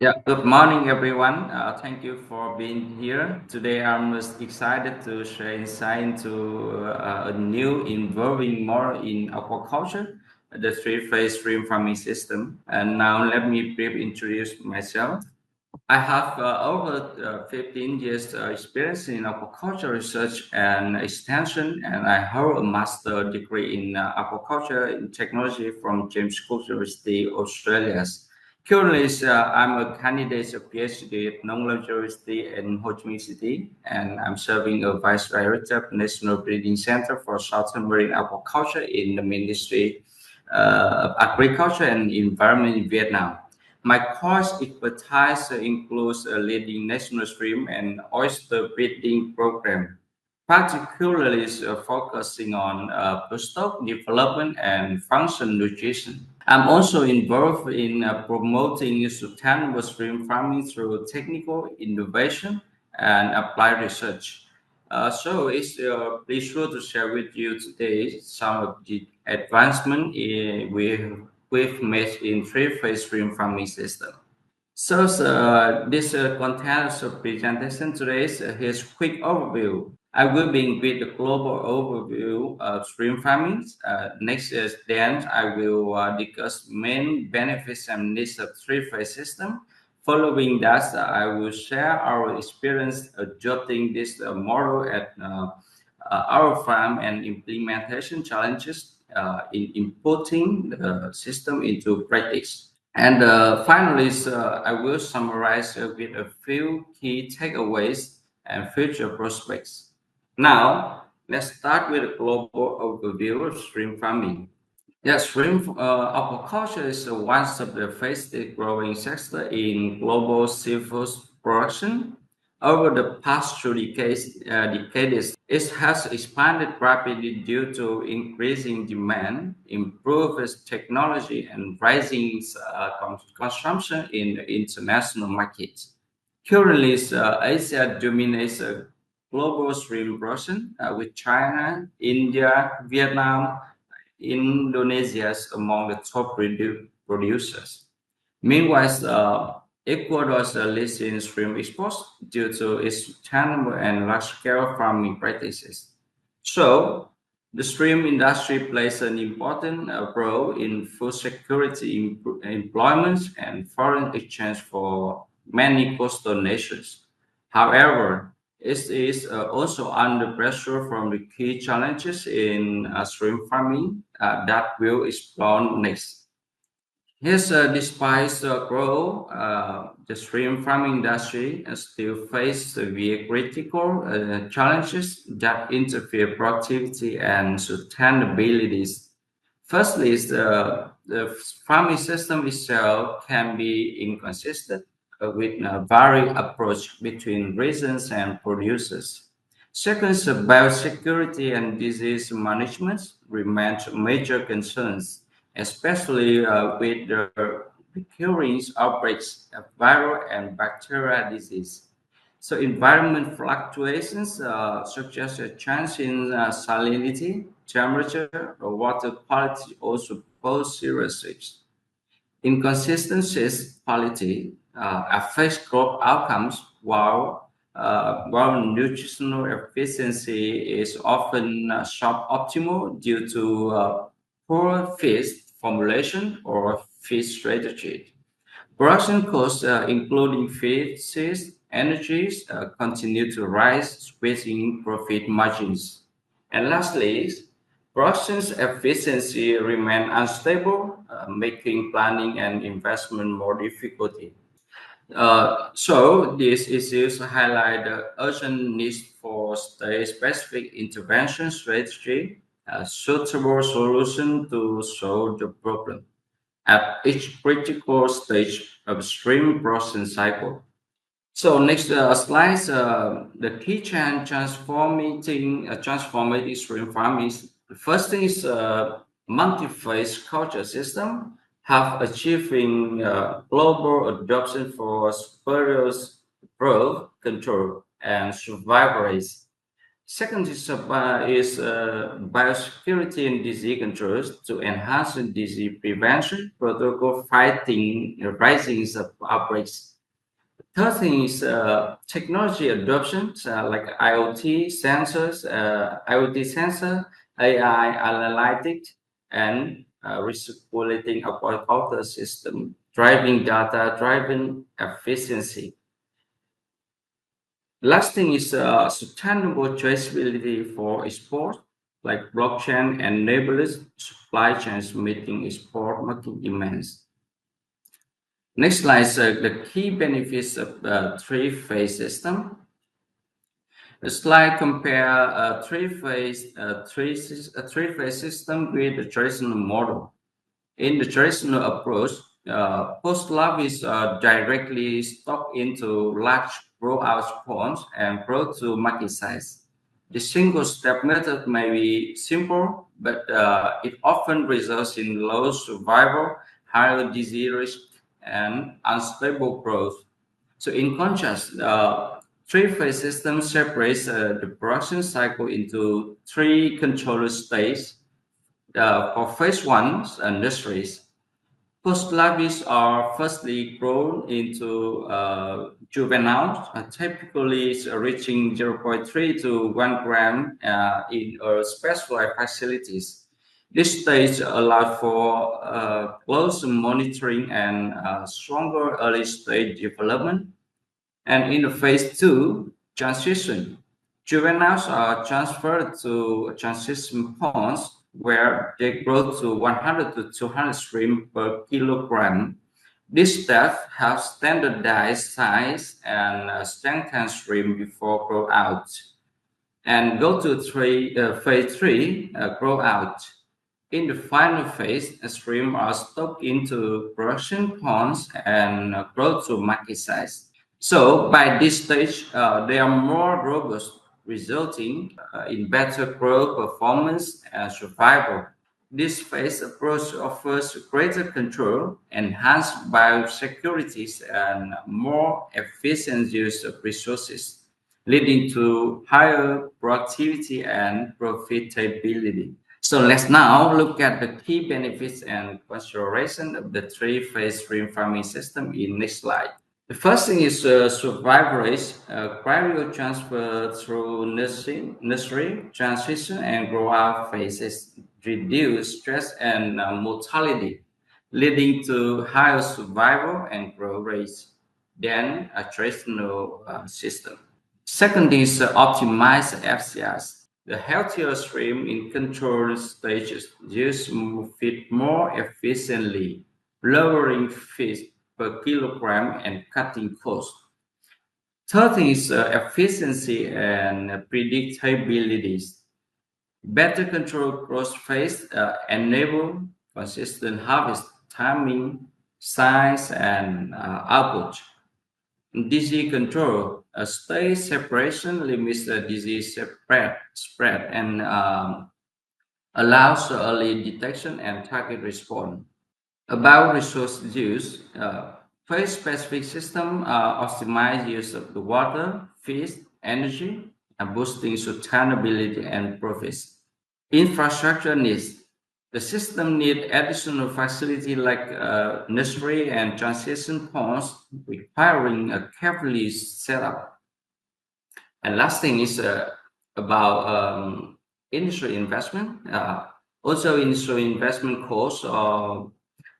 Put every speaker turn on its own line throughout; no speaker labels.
Yeah, good morning, everyone. Thank you for being here. Today, I'm most excited to share insight into a new involving more in aquaculture, the three-phase shrimp farming system. And now, let me briefly introduce myself. I have over 15 years experience in aquaculture research and extension, and I hold a master degree in aquaculture in technology from James Cook University, Australia. Currently, I'm a candidate of PhD at Nông University in Ho Chi Minh City, and I'm serving as Vice Director of National Breeding Center for Southern Marine Aquaculture in the Ministry of Agriculture and Environment in Vietnam. My course expertise includes a leading national shrimp and oyster breeding program, particularly focusing on stock development and function nutrition. I'm also involved in promoting sustainable shrimp farming through technical innovation and applied research. Be sure to share with you today some of the advancement we've made in three-phase shrimp farming system. This contains a presentation today. Here's a quick overview. I will begin with the global overview of shrimp farming. Then I will discuss main benefits and needs of three-phase system. Following that, I will share our experience adopting this model at our farm and implementation challenges in importing the system into practice. And finally, I will summarize with a few key takeaways and future prospects. Now, let's start with a global overview of shrimp farming. Yes, shrimp aquaculture is one of the fastest growing sector in global seafood production. Over the past two decades, it has expanded rapidly due to increasing demand, improved technology, and rising consumption in the international markets. Currently, Asia dominates global shrimp production with China, India, Vietnam, Indonesia is among the top producers. Meanwhile, Ecuador's leads in shrimp exports due to its sustainable and large-scale farming practices. So, the shrimp industry plays an important role in food security, employment, and foreign exchange for many coastal nations. However, it is also under pressure from the key challenges in shrimp farming that we'll explore next. Yes, despite the growth, the shrimp farming industry still faces severe critical challenges that interfere productivity and sustainability. Firstly, is the farming system itself can be inconsistent with a varied approach between regions and producers. Second, is biosecurity and disease management remain major concerns, especially with the recurring outbreaks of viral and bacterial disease. So environment fluctuations such as a change in salinity, temperature, or water quality also pose serious risks. Inconsistencies quality affects crop outcomes while nutritional efficiency is often suboptimal due to poor feed formulation or feed strategy. Production costs, including feed, seeds, energies, continue to rise, squeezing profit margins. And lastly, production's efficiency remain unstable, making planning and investment more difficult. These issues highlight the urgent need for state-specific intervention strategy, a suitable solution to solve the problem at each critical stage of stream processing cycle. So next slides, the key transformating stream farming is the first thing is multi-phase culture system have achieving global adoption for spurious growth control and survival rates. Second is biosecurity and disease controls to enhance disease prevention, protocol fighting rising of outbreaks Third thing is technology adoption, like IoT sensor, AI analytics, and recirculating aquaculture system, driving data-driven efficiency. Last thing is sustainable traceability for export, like blockchain enables supply chains meeting export market demands. Next slide is the key benefits of the three-phase system. The slide compare a three-phase system with the traditional model. In the traditional approach, post-larvae are directly stocked into large grow-out ponds and grow to market size. The single-step method may be simple, but it often results in low survival, higher disease risk, and unstable growth. So in contrast, three-phase system separates the production cycle into three controller stages. For phase one, nurseries, post larvae are firstly grown into juveniles, typically reaching zero point 0.3 to 1 gram in specialized facilities. This stage allows for close monitoring and stronger early stage development. And in the phase two transition, juveniles are transferred to transition ponds where they grow to 100 to 200 shrimp per kilogram. This step helps standardize size and strengthen shrimp before grow out. And go to phase three, grow out. In the final phase, shrimp are stocked into production ponds and grow to market size. So by this stage, they are more robust, resulting in better growth performance and survival. This phase approach offers greater control, enhanced biosecurity, and more efficient use of resources, leading to higher productivity and profitability. So let's now look at the key benefits and consideration of the three-phase shrimp farming system in next slide. The first thing is survival rate. Cryo transfer through nursery, transition, and grow out phases reduce stress and mortality, leading to higher survival and growth rates than a traditional system. Second is optimize FCRs. The healthier stream in controlled stages use feed more efficiently, lowering feed per kilogram and cutting costs. Third is efficiency and predictability. Better control growth phase enable consistent harvest timing, size, and output. Disease control, stage separation limits the disease spread and allows early detection and target response. About resource use, phase-specific system optimize use of the water, feed, energy, and boosting sustainability and profits. Infrastructure needs. The system need additional facility like nursery and transition ponds, requiring a carefully set up. And last thing is about industry investment. Also, industry investment costs are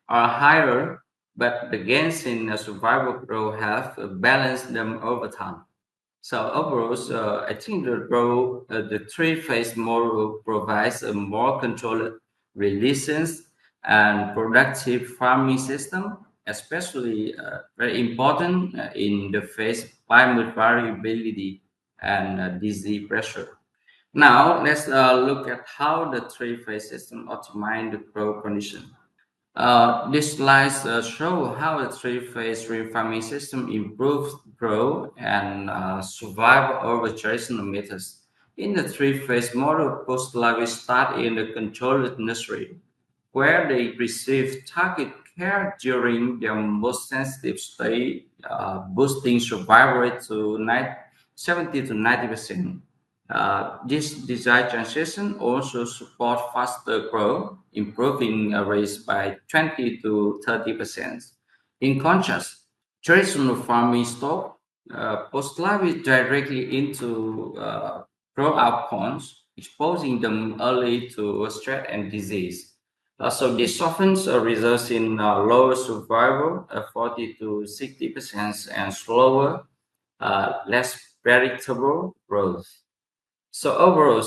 higher, but the gains in survival growth have balanced them over time. So overall, I think the three-phase model provides a more controlled, resilience, and productive farming system, especially very important in the face of climate variability and disease pressure. Now, let's look at how the three-phase system optimize the growth condition. These slides show how a three-phase farming system improves growth and survival over traditional methods. In the three-phase model, post-larvae start in the controlled nursery, where they receive target care during their most sensitive stage, boosting survival rate to 70 to 90%. This design transition also support faster growth, improving rates by 20 to 30%. In contrast, Traditional farming stock post larvae directly into grow-out ponds, exposing them early to stress and disease. So this often results in lower survival, 40 to 60%, and slower, less predictable growth. So overall,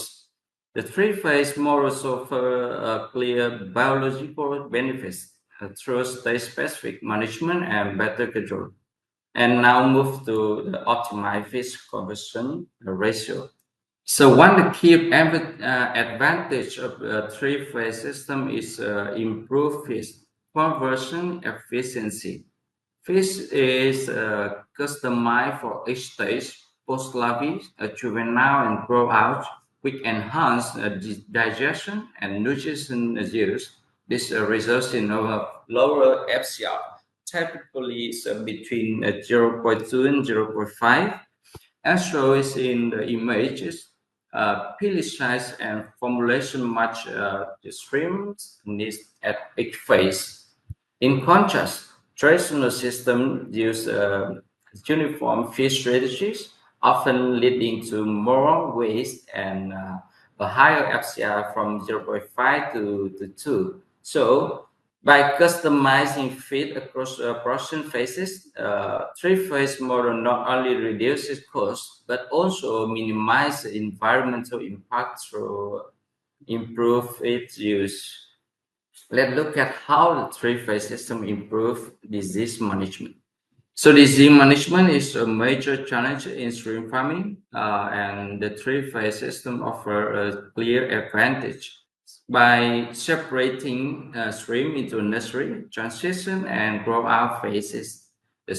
the three-phase models offer clear biological benefits through state-specific management and better control. And now move to the optimized fish conversion ratio. So one key advantage of a three-phase system is improved fish conversion efficiency. Fish is customized for each stage, post-larvae, juvenile, and grow out, which enhance digestion and nutrition use. This results in a lower FCR, typically between zero point 0.2 and zero point 0.5, as shown in the images. Pili size and formulation match the streams needs at each phase. In contrast, traditional systems use uniform fish strategies, often leading to more waste and a higher FCR from zero point 0.5 to 2. So, by customizing feed across production phases, three-phase model not only reduces cost but also minimizes environmental impact through improved feed use. Let's look at how the three-phase system improve disease management. So disease management is a major challenge in shrimp farming, and the three-phase system offer a clear advantage. By separating shrimp into nursery, transition, and grow-out phases, the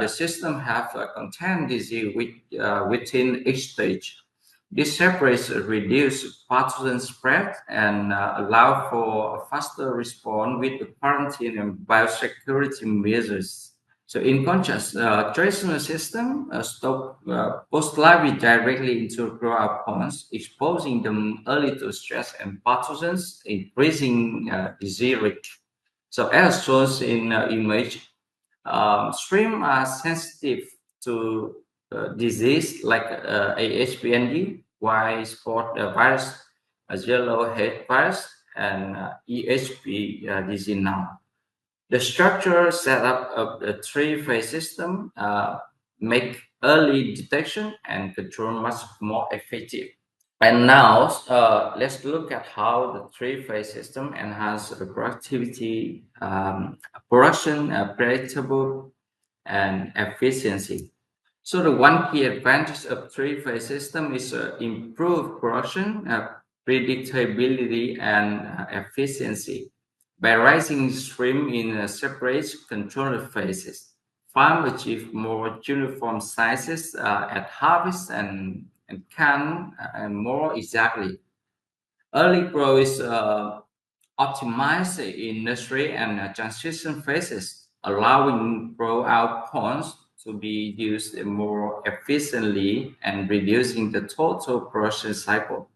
system have a contained disease within each stage. This separates reduce pathogen spread and allow for a faster response with the quarantine and biosecurity measures. So in contrast, traditional system stop post-larvae directly into grow-out ponds, exposing them early to stress and pathogens, increasing disease rate. So as shown in image, shrimp are sensitive to disease like AHPND, white spot virus, yellow head virus, and EHP disease now. The structure setup of the three-phase system make early detection and control much more effective. And now let's look at how the three-phase system enhance the productivity, production, predictable, and efficiency. So the one key advantage of three-phase system is improved production, predictability, and efficiency. By raising stream in separate controlled phases, farm achieve more uniform sizes at harvest and can and more exactly. Early growth is optimized in nursery and transition phases, allowing grow-out ponds to be used more efficiently and reducing the total production cycle.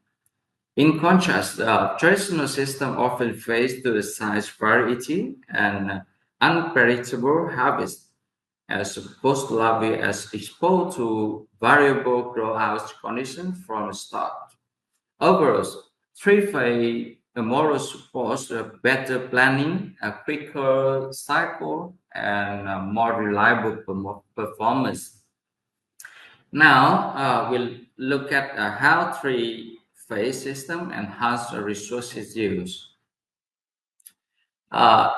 In contrast, the traditional system often face the size variety and unpredictable harvest, as post-larvae as exposed to variable grow-out conditions from the start. Overall, three-phase model supports better planning, a quicker cycle, and a more reliable performance. Now we'll look at how three-phase system enhance the resources use.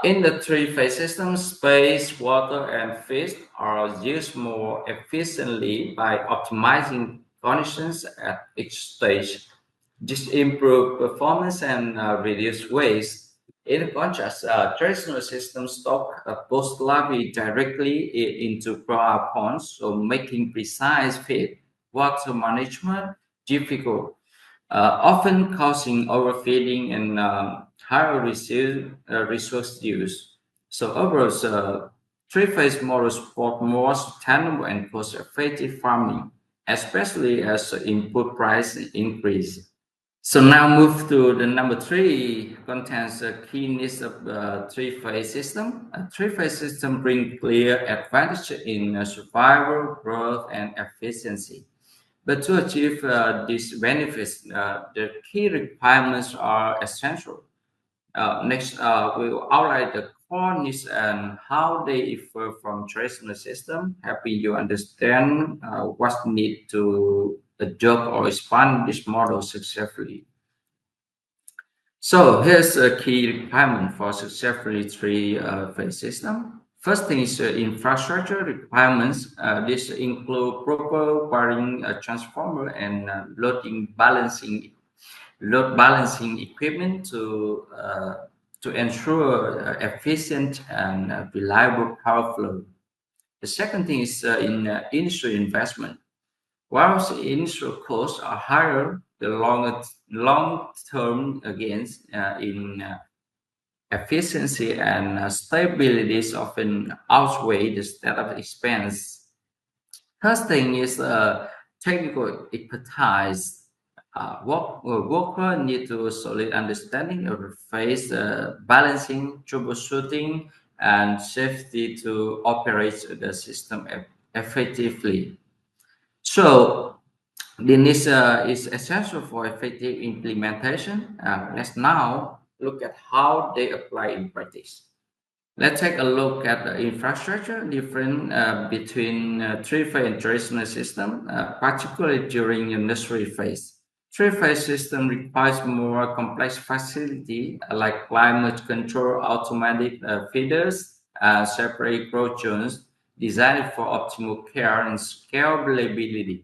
In the three-phase system, space, water, and fish are used more efficiently by optimizing conditions at each stage. This improve performance and reduce waste. In contrast, traditional systems stock post-larvae directly into grow ponds, so making precise feed water management difficult, often causing overfeeding and higher resource use. So overall, three-phase models support more sustainable and cost-effective farming, especially as input price increase. So now move to the number three, contains the key needs of the three-phase system. A three-phase system brings clear advantage in survival, growth, and efficiency. But to achieve these benefits, the key requirements are essential. Next, we'll outline the core needs and how they differ from traditional system, helping you understand what's needed to adopt or expand this model successfully. So here's a key requirement for successfully three-phase system. First thing is infrastructure requirements. This include proper wiring, transformer, and load balancing equipment to ensure efficient and reliable power flow. The second thing is in initial investment. Whilst the initial costs are higher, the long-term gains in efficiency and stability often outweigh the startup expense. Third thing is technical expertise. Worker need to solid understanding of the phase balancing, troubleshooting, and safety to operate the system effectively. So this is essential for effective implementation. Let's now look at how they apply in practice. Let's take a look at the infrastructure difference between three-phase and traditional system, particularly during industry phase. Three-phase system requires more complex facility like climate control, automatic feeders, separate growth zones designed for optimal care and scalability.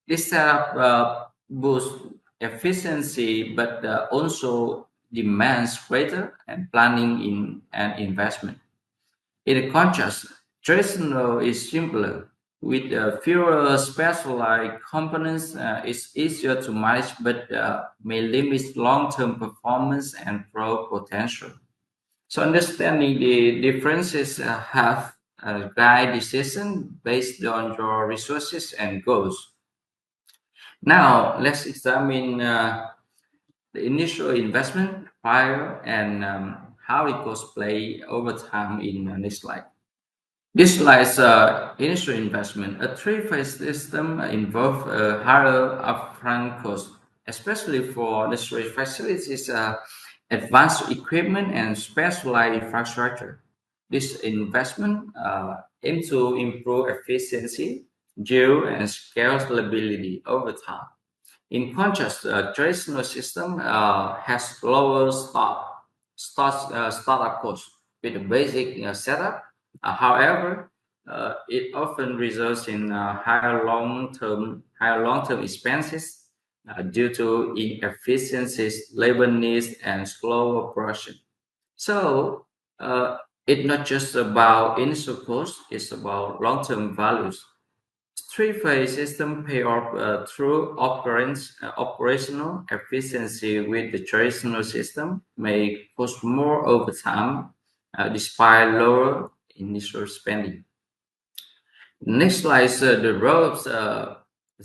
This setup boosts efficiency, but also demands greater and planning in and investment. In contrast, traditional is simpler. With fewer specialized components, it's easier to manage, but may limit long-term performance and growth potential. So understanding the differences have guide decision based on your resources and goals. Now, let's examine the initial investment prior and how it goes play over time in the next slide. This slide is initial investment. A three-phase system involves a higher upfront cost, especially for necessary facilities, advanced equipment, and specialized infrastructure. This investment aims to improve efficiency, yield, and scalability over time. In contrast, a traditional system has lower startup costs with a basic setup. However, it often results in higher long-term expenses due to inefficiencies, labor needs, and slow operation. So it's not just about initial cost; it's about long-term values. Three-phase system pay off through operational efficiency with the traditional system may cost more over time despite lower initial spending. Next slide is the role of the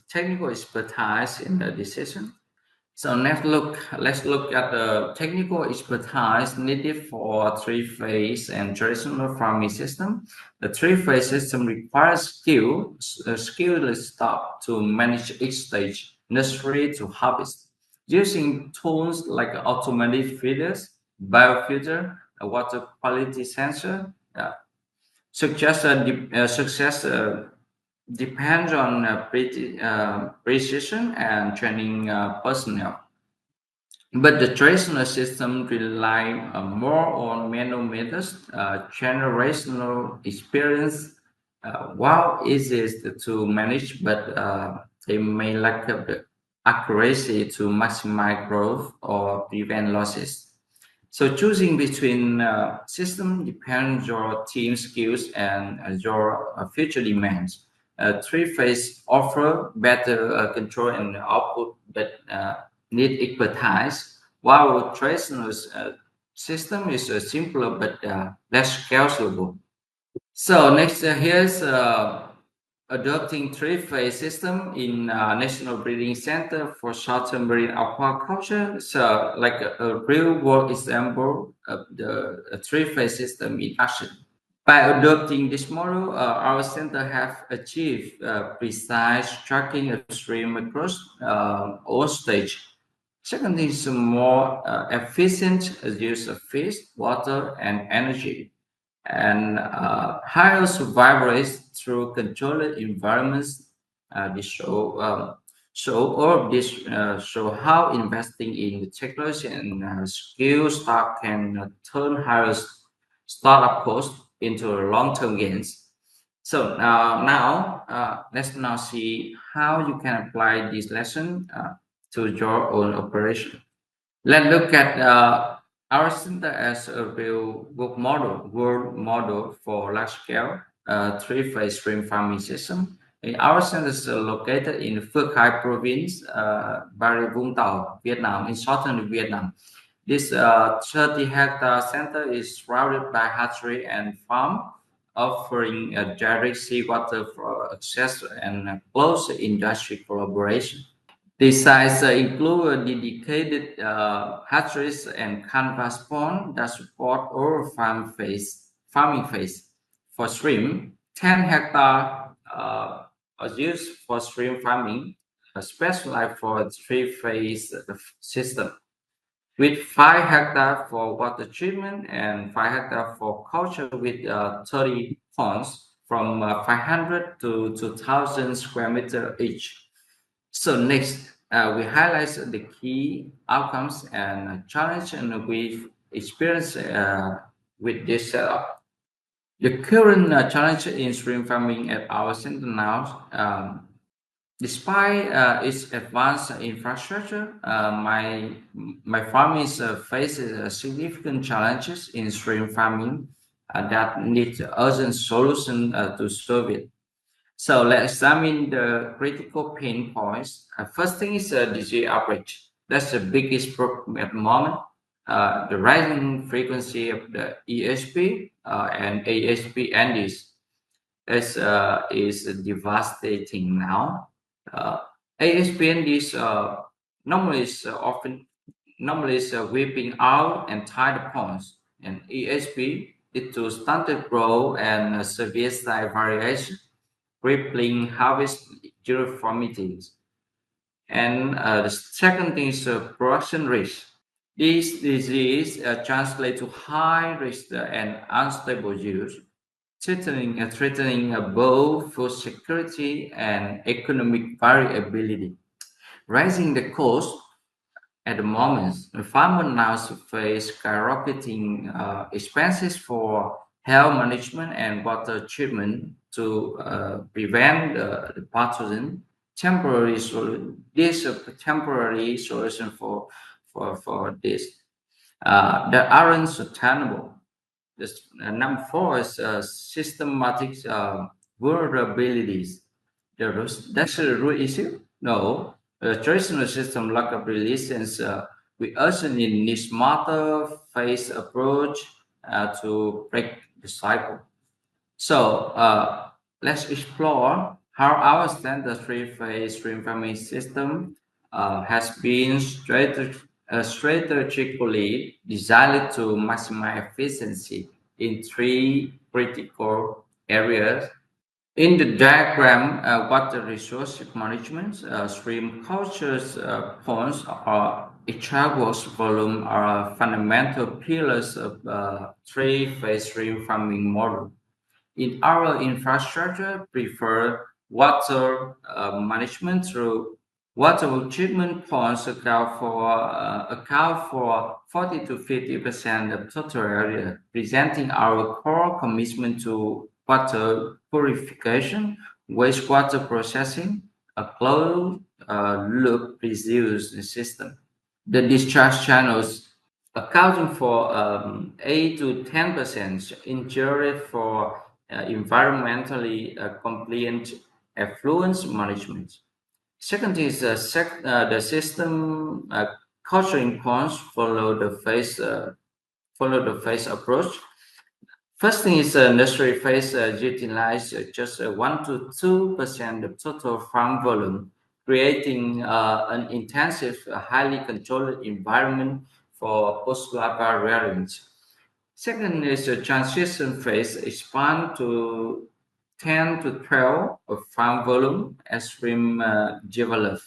technical expertise in the decision. So let's look at the technical expertise needed for three-phase and traditional farming system. The three-phase system requires skilled staff to manage each stage, nursery to harvest, using tools like automated feeders, biofilter, a water quality sensor. Success depends on precision and training personnel. But the traditional system rely more on manual methods, generational experience, while easiest to manage, but they may lack of the accuracy to maximize growth or prevent losses. So choosing between system depends your team skills and your future demands. Three-phase offer better control and output, but need expertise, while traditional system is simpler but less scalable. So next, here's adopting three-phase system in National Breeding Center for Short-Term Marine Aquaculture. So, like a real-world example of the three-phase system in action. By adopting this model, our center have achieved precise tracking of stream across all stage. Second is a more efficient use of fish, water, and energy, and higher survival rates through controlled environments. This show all of this show how investing in technology and skill stock can turn higher startup costs into long-term gains. So let's now see how you can apply this lesson to your own operation. Let's look at our center as a real world model for large-scale three-phase shrimp farming system. Our center is located in Phước Khai province, Bà Rịa Vũng Tàu, Vietnam, in southern Vietnam. This 30-hectare center is surrounded by hatchery and farm, offering direct seawater for access and close industry collaboration. These sites include dedicated hatcheries and canvas pond that support all farming phase. For shrimp, 10 hectare are used for shrimp farming, specialized for three-phase system, with 5 hectare for water treatment and 5 hectare for culture with 30 ponds from 500 to 2,000 square meter each. So next, we highlight the key outcomes and challenge and we've experienced with this setup. The current challenge in shrimp farming at our center now, despite its advanced infrastructure, my farm is faces significant challenges in shrimp farming that need urgent solution to solve it. So let's examine the critical pain points. First thing is disease outbreak. That's the biggest problem at the moment. The rising frequency of the ESP and AHPNDs is devastating now. AHPNDs normally is whipping out entire ponds, and ESP it to stunted growth and severe size variation, crippling harvest uniformities. And the second thing is production risk. This disease translates to high risk and unstable use, threatening both food security and economic variability, raising the cost at the moment. The farmer now face skyrocketing expenses for health management and water treatment to prevent the pathogen. This temporary solution for this that aren't sustainable. This, number four is systematic vulnerabilities. That's a root issue? No. The traditional system lack of resilience. We also need smarter phase approach to break the cycle. So let's explore how our standard three-phase stream farming system has been strategically designed to maximize efficiency in three critical areas. In the diagram, water resource management, stream cultures, ponds, or each volume are fundamental pillars of three-phase stream farming model. In our infrastructure, prefer water management through water treatment ponds account for 40 to 50% of total area, presenting our core commitment to water purification, wastewater processing, a closed loop reuse system. The discharge channels accounting for 8 to 10% ensured for environmentally compliant effluent management. Second is the system culturing ponds follow the phase approach. First thing is nursery phase utilize just 1 to 2% of total farm volume, creating an intensive, highly controlled environment for post-larva rearing. Second is the transition phase, expand to 10 to 12 of farm volume as stream develop.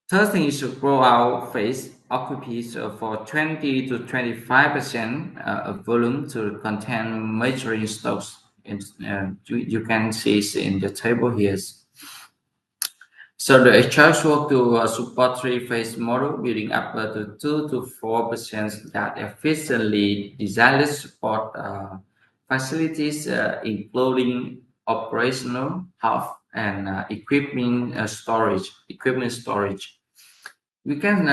Third thing is to grow out phase occupies for 20 to 25% of volume to contain maturing stocks. You can see it in the table here. So the HRs work to support three-phase model, building up to 2 to 4% that efficiently designed to support facilities, including operational, health, and equipment storage. We can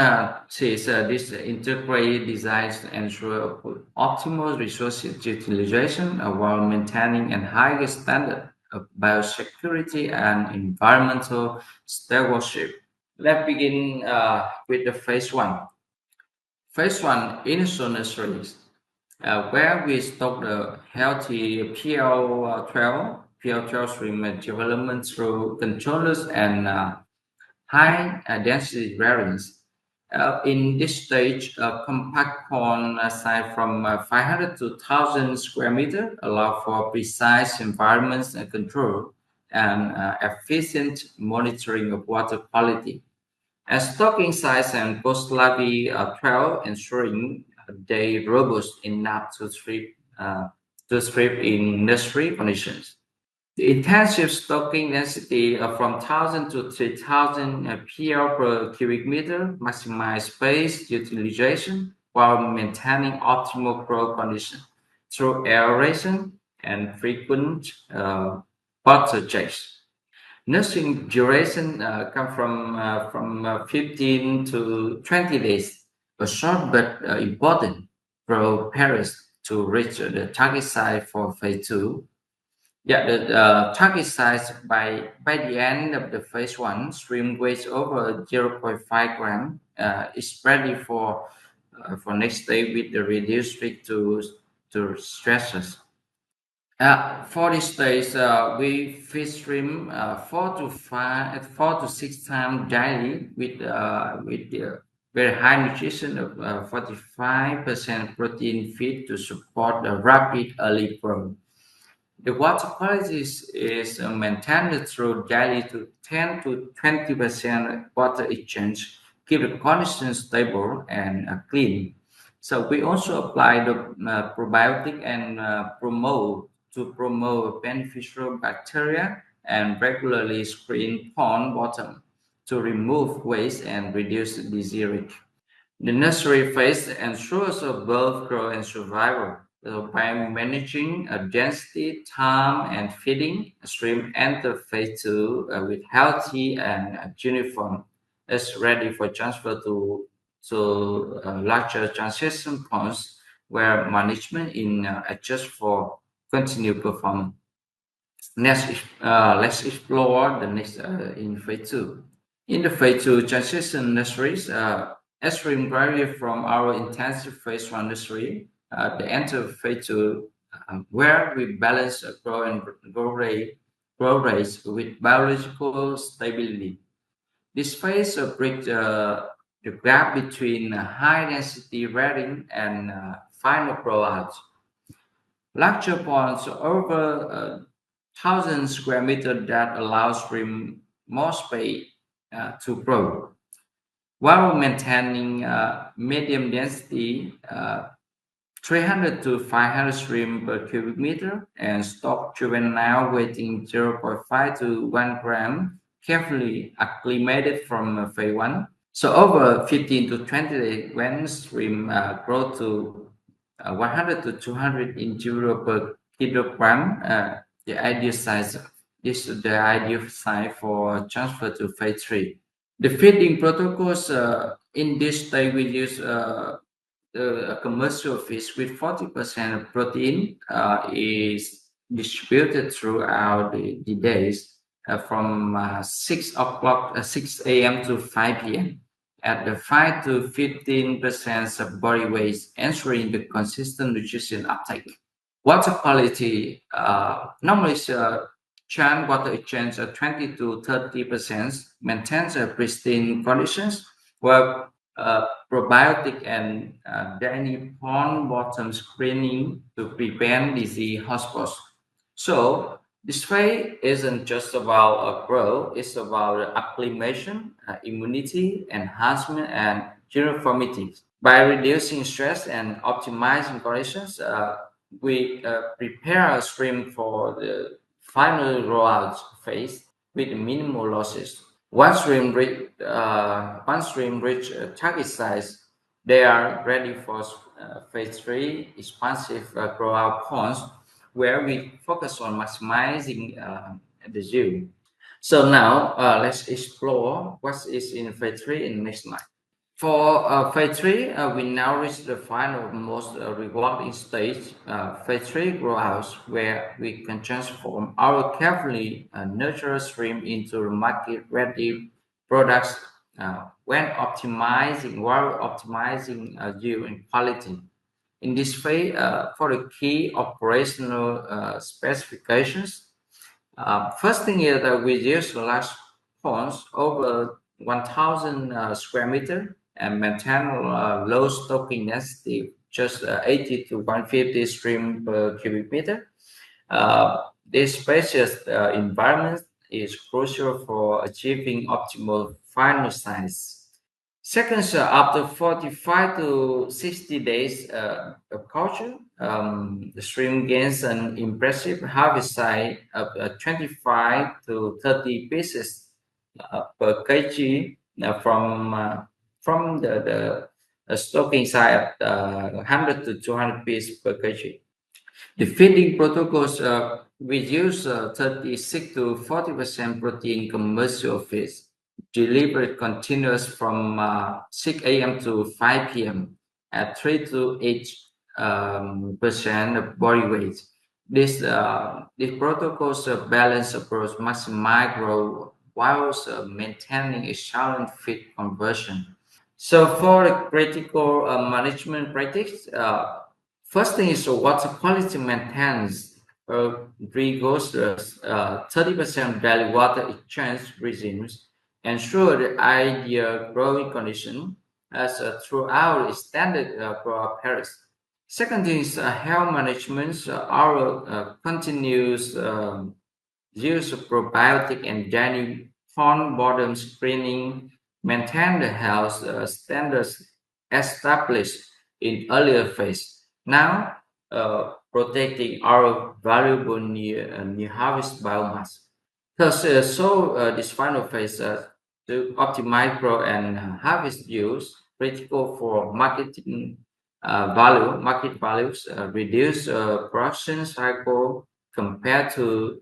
see this integrated designs to ensure optimal resource utilization while maintaining a higher standard of biosecurity and environmental stewardship. Let's begin with the phase one. Phase one, initial nurseries, where we stock the healthy PL12 stream development through controllers and high density variants. In this stage, a compact pond size from 500 to 1,000 square meter allow for precise environments and control and efficient monitoring of water quality. And stocking size and post-larvae 12 ensuring they robust enough to thrive in nursery conditions. The intensive stocking density from 1,000 to 3,000 PL per cubic meter maximize space utilization while maintaining optimal grow conditions through aeration and frequent water checks. Nursing duration come from 15 to 20 days, a short but important grow periods to reach the target size for phase two. Yeah, the target size by the end of the phase one, stream weighs over 0.5 gram is ready for next day with the reduced risk to stresses. For this days, we feed stream 4 to 6 times daily with very high nutrition of 45% protein feed to support the rapid early growth. The water quality is maintained through daily to 10 to 20% water exchange, keep the conditions stable and clean. So we also apply the probiotic and promote beneficial bacteria and regularly screen pond bottom to remove waste and reduce disease risk. The nursery phase ensures both growth and survival. So by managing density, time, and feeding, stream enter phase two with healthy and uniform. Is ready for transfer to larger transition ponds where management in adjust for continued performance. Next, let's explore the next in phase two. In the phase two transition nurseries, extreme vary from our intensive phase one nursery. The enter phase two, where we balance grow rates with biological stability. This phase bridges the gap between high density rearing and final grow out. Larger ponds over 1,000 square meter that allows for more space to grow while maintaining medium density 300 to 500 stream per cubic meter and stock juvenile weighing 0.5 to 1 gram carefully acclimated from phase 1. So over 15 to 20 days when stream grow to 100 to 200 in euro per kilogram, the ideal size this is the ideal size for transfer to phase 3. The feeding protocols in this stage we use a commercial fish with 40% of protein is distributed throughout the days from 6 a.m. to 5 p.m. at the 5 to 15% of body weight, ensuring the consistent nutrition uptake. Water quality normally Chan water exchange 20 to 30% maintains pristine conditions, where probiotic and daily pond bottom screening to prevent disease hotspots. So this way isn't just about growth; it's about acclimation, immunity, enhancement, and uniformity. By reducing stress and optimizing conditions, we prepare our stream for the final rollout phase with minimal losses. Once stream reach target size, they are ready for phase three expansive rollout ponds, where we focus on maximizing the yield. So now let's explore what is in phase three in the next slide. For phase three, we now reach the final, most rewarding stage, phase three growhouse, where we can transform our carefully nurtured stream into market-ready products while optimizing yield and quality. In this phase, for the key operational specifications, first thing is that we use large ponds over 1,000 square meter and maintain low stocking density, just 80 to 150 stream per cubic meter. This spacious environment is crucial for achieving optimal final size. Second, after 45 to 60 days of culture, the stream gains an impressive harvest size of 25 to 30 pieces per kg from the stocking size of 100 to 200 pieces per kg. The feeding protocols we use 36 to 40% protein commercial feeds delivered continuous from 6 a.m. to 5 p.m. at 3 to 8 percent of body weight. These protocols balance approach maximize growth while maintaining a sound feed conversion. So for the critical management practice, first thing is water quality maintenance. Rigorous 30% daily water exchange regimes ensure the ideal growing condition as throughout extended grower periods. Second thing is health management. Our continuous use of probiotic and daily pond bottom screening maintain the health standards established in earlier phase. Now, protecting our valuable new harvest biomass. Thus, this final phase to optimize grow and harvest use critical for market values, reduce production cycle compared to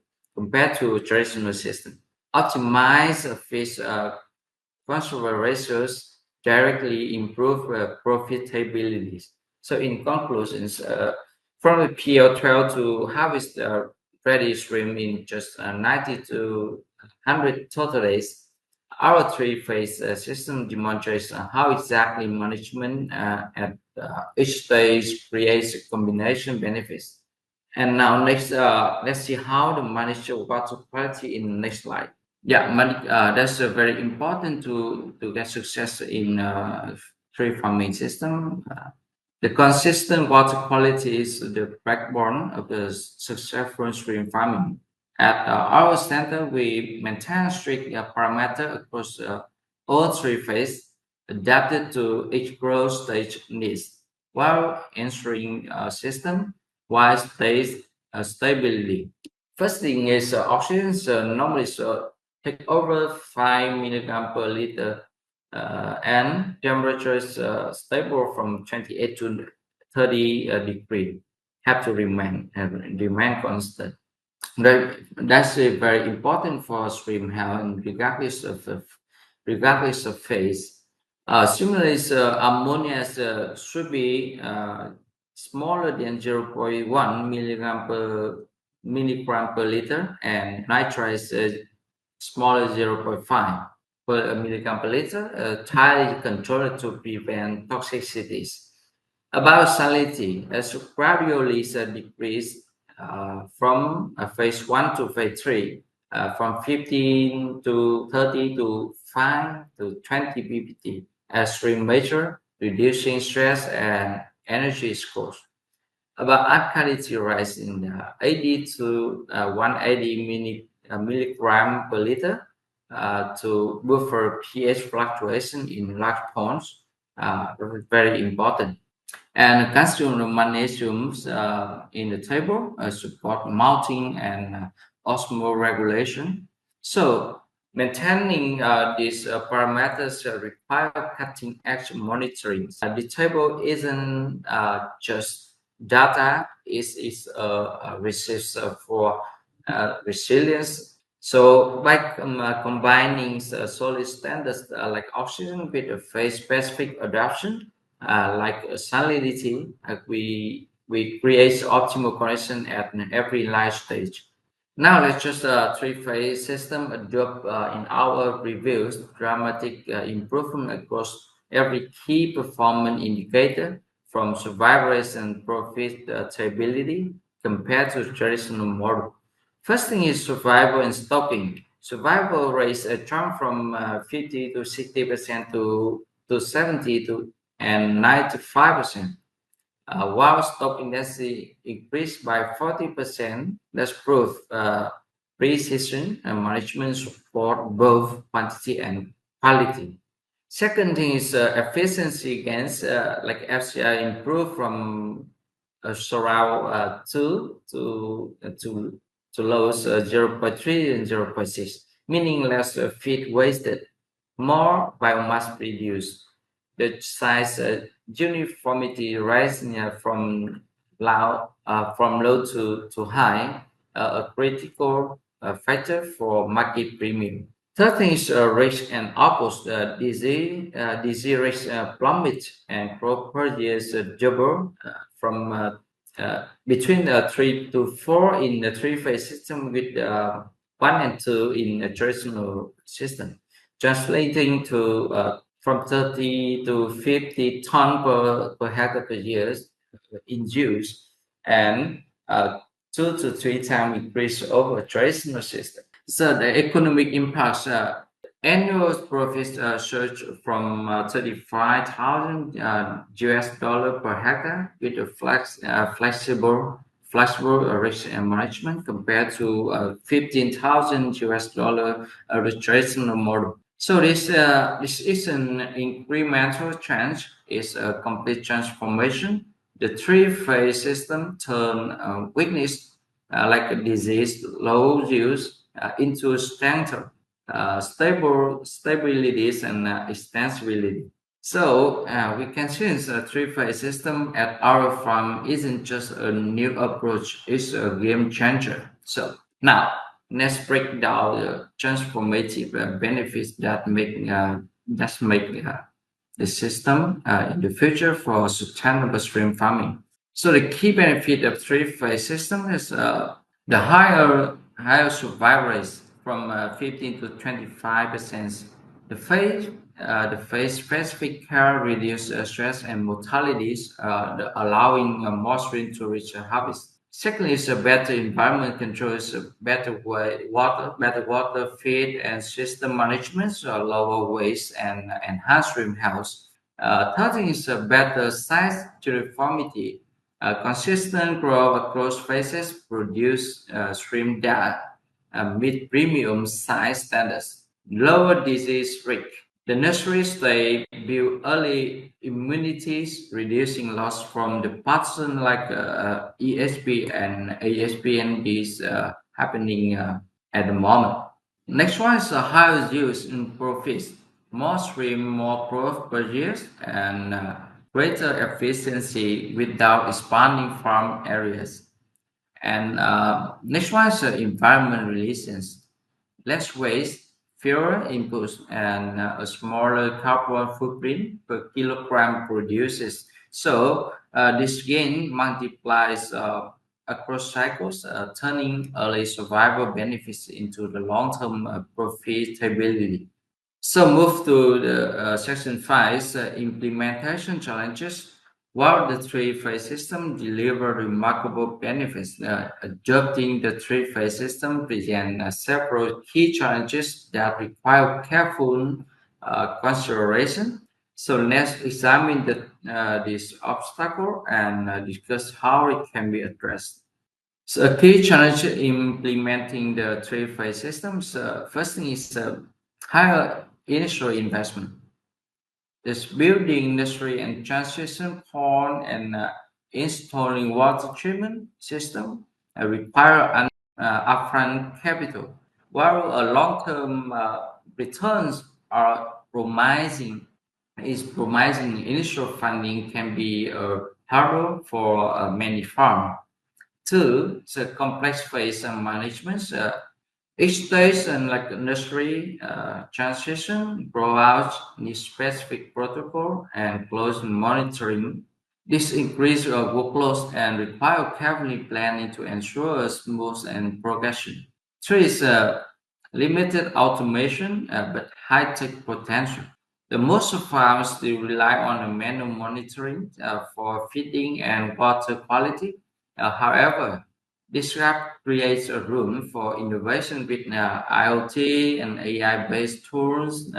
traditional system. Optimize fish consumer ratios directly improve profitability. So in conclusions, from the PL12 to harvest ready stream in just 90 to 100 total days, our three-phase system demonstrates how exactly management at each stage creates combination benefits. And now next, let's see how to manage water quality in the next slide. Yeah, that's very important to get success in tree farming system. The consistent water quality is the backbone of the successful stream farming. At our center, we maintain strict parameter across all three phases, adapted to each growth stage needs, while ensuring system-wide stability. First thing is oxygen normally take over 5 milligram per liter and temperature is stable from 28 to 30 degree have to remain constant. That's very important for stream health and regardless of phase. Similarly, ammonia should be smaller than 0.1 milligram per liter, and nitrates smaller 0.5 per milligram per liter, tightly controlled to prevent toxicities. About salinity, as gradually decrease from phase 1 to phase 3, from 15 to 30 to 5 to 20 ppt as stream measure, reducing stress and energy cost. About alkalinity rise in 80 to 180 milligram per liter to buffer pH fluctuation in large ponds, very important. And calcium magnesiums in the table support malting and osmoregulation. So maintaining these parameters require cutting edge monitoring. The table isn't just data, it's a resource for resilience. So by combining solid standards like oxygen with a phase specific adaptation, like salinity, we create optimal connection at every life stage. Now let's just three-phase system adopt in our reviews dramatic improvement across every key performance indicator from survival rates and profitability compared to traditional model. First thing is survival and stocking. Survival rates jump from 50 to 60% to 70 to and 95%. While stock density increased by 40%, that's proof precision and management support both quantity and quality. Second thing is efficiency gains, like FCI improved from around 2 to lows 0.3 and 0.6, meaning less feed wasted, more biomass produced. The size uniformity rising from low to high, a critical factor for market premium. Third thing is risk and output. Disease risk plummet and crop per year double from between 3 to 4 in the three-phase system with 1 and 2 in a traditional system, translating to from 30 to 50 ton per hectare per year in use, and 2 to 3 times increase over traditional system. So the economic impacts, annual profits surge from 35,000 US dollar per hectare with a flexible risk and management compared to 15,000 US dollar with traditional model. So this is an incremental change. It's a complete transformation. The three-phase system turn weakness like a disease, low use into strength, stabilities, and extensibility. So we can change a three-phase system at our farm isn't just a new approach; it's a game changer. So now let's break down the transformative benefits that make the system in the future for sustainable stream farming. So the key benefit of three-phase system is the higher survival rates from 15 to 25%. The phase specific care reduce stress and mortalities, allowing more stream to reach a harvest. Secondly, is a better environment controls, better water feed and system management, so lower waste and enhanced stream health. Third thing is a better size uniformity. Consistent growth across phases produce stream that meet premium size standards. Lower disease risk. The nurseries they build early immunities, reducing loss from the pathogen like ESP and AHPND is happening at the moment. Next one is a higher use in profits. More stream, more profit per year, and greater efficiency without expanding farm areas. And next one is environment resilience. Less waste, fewer inputs, and a smaller carbon footprint per kilogram produces. So this gain multiplies across cycles, turning early survival benefits into the long-term profitability. So move to the section 5, implementation challenges. While the three-phase system delivers remarkable benefits, adopting the three-phase system presents several key challenges that require careful consideration. So let's examine this obstacle and discuss how it can be addressed. So a key challenge in implementing the three-phase systems, first thing is higher initial investment. This building industry and transition pond and installing water treatment system require an upfront capital, while long-term returns are promising. Is promising initial funding can be a hurdle for many farms. Two, the complex phase management. Each stage and like industry transition rollout needs specific protocol and close monitoring. This increase workloads and require carefully planning to ensure a smooth and progression. Three is limited automation but high tech potential. The most farms still rely on a manual monitoring for feeding and water quality. However, this gap creates a room for innovation with IoT and AI-based tools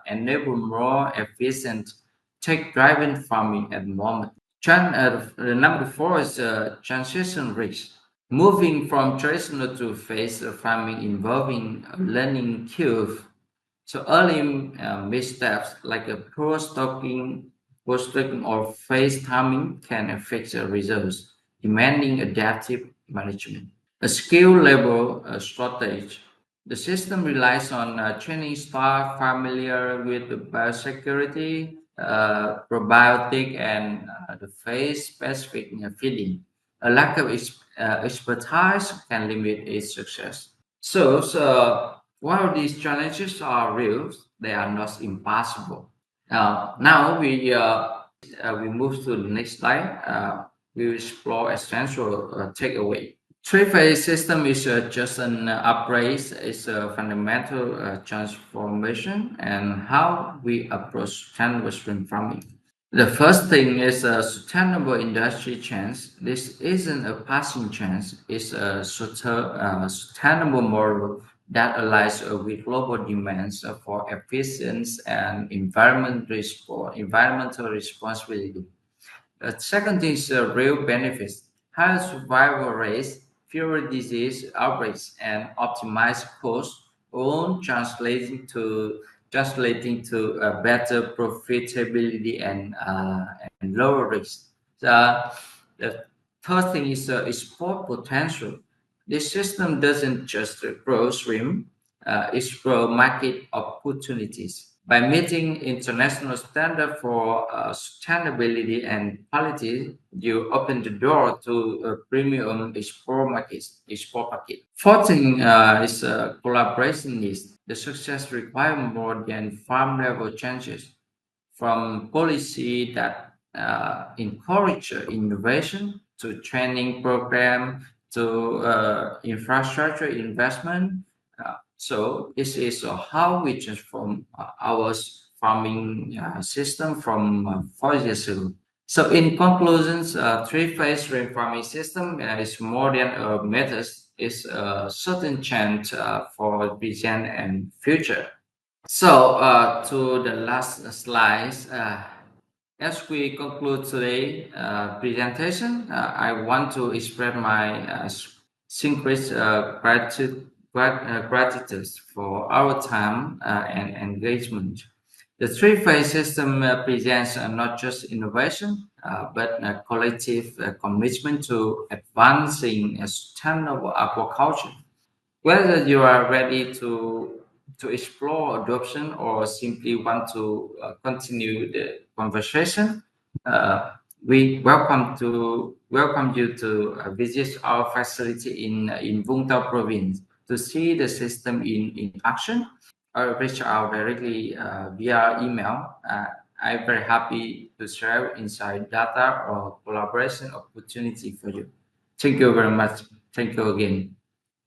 enable more efficient tech-driven farming at the moment. The number four is transition risk. Moving from traditional to phase farming involving a learning curve. So early missteps like a poor stocking or phase timing can affect the results, demanding adaptive management. A skill level shortage. The system relies on training staff familiar with the biosecurity, probiotic, and the phase-specific feeding. A lack of expertise can limit its success. So while these challenges are real, they are not impossible. Now we move to the next slide. We will explore essential takeaway. Three-phase system is just an upgrade. It's a fundamental transformation and how we approach sustainable stream farming. The first thing is a sustainable industry change. This isn't a passing chance. It's a sustainable model that aligns with global demands for efficiency and environmental responsibility. The second is real benefits, higher survival rates, fewer disease outbreaks, and optimized costs, all translating to better profitability and lower risk. The third thing is export potential. This system doesn't just grow stream, it grow market opportunities. By meeting international standard for sustainability and quality, you open the door to a premium export market. Fourth thing is collaboration needs. The success requires more than farm level changes, from policy that encourage innovation to training program to infrastructure investment. So this is how we transform our farming system from 4 years ago. So in conclusions, three-phase rain farming system is more than a method. It's a certain chance for present and future. So to the last slides, as we conclude today presentation, I want to express my sincere gratitude for our time and engagement. The three-phase system presents not just innovation, but a collective commitment to advancing a sustainable aquaculture. Whether you are ready to explore adoption or simply want to continue the conversation, we welcome you to visit our facility in Vũng Tàu province to see the system in action, or reach out directly via email. I'm very happy to share inside data or collaboration opportunity for you. Thank you very much. Thank you again.